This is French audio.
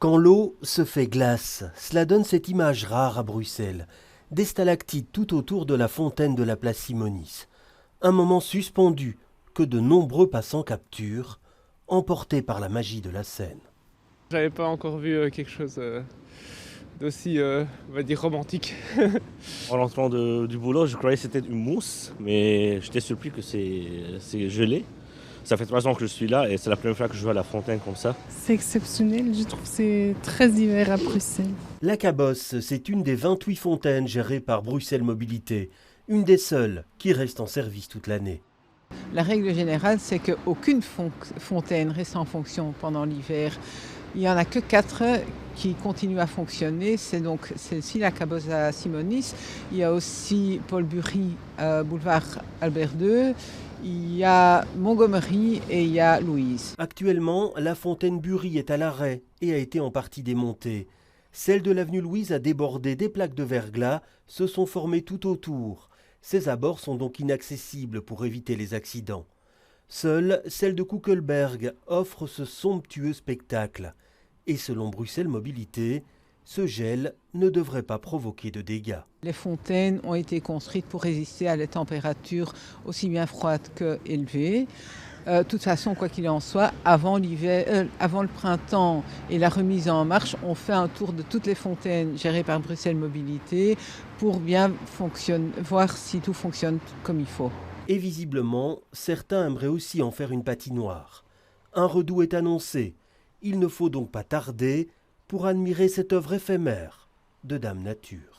Quand l'eau se fait glace, cela donne cette image rare à Bruxelles, des stalactites tout autour de la fontaine de la place Simonis. Un moment suspendu que de nombreux passants capturent, emportés par la magie de la scène. J'avais pas encore vu quelque chose d'aussi, on va dire, romantique. En rentrant du boulot, je croyais que c'était une mousse, mais j'étais surpris que c'est gelé. Ça fait 3 ans que je suis là et c'est la première fois que je vois la fontaine comme ça. C'est exceptionnel, je trouve que c'est très hiver à Bruxelles. La Cabosse, c'est une des 28 fontaines gérées par Bruxelles Mobilité, une des seules qui reste en service toute l'année. La règle générale, c'est qu'aucune fontaine reste en fonction pendant l'hiver. Il n'y en a que 4 qui continuent à fonctionner. C'est donc celle-ci, la Cabosse à Simonis. Il y a aussi Paul Bury, boulevard Albert II. Il y a Montgomery et il y a Louise. Actuellement, la fontaine Bury est à l'arrêt et a été en partie démontée. Celle de l'avenue Louise a débordé, des plaques de verglas se sont formées tout autour. Ses abords sont donc inaccessibles pour éviter les accidents. Seule celle de Kuckelberg offre ce somptueux spectacle. Et selon Bruxelles Mobilité, ce gel ne devrait pas provoquer de dégâts. Les fontaines ont été construites pour résister à des températures aussi bien froides qu'élevées. De toute façon, quoi qu'il en soit, avant le printemps et la remise en marche, on fait un tour de toutes les fontaines gérées par Bruxelles Mobilité pour bien voir si tout fonctionne comme il faut. Et visiblement, certains aimeraient aussi en faire une patinoire. Un redout est annoncé. Il ne faut donc pas tarder pour admirer cette œuvre éphémère de Dame Nature.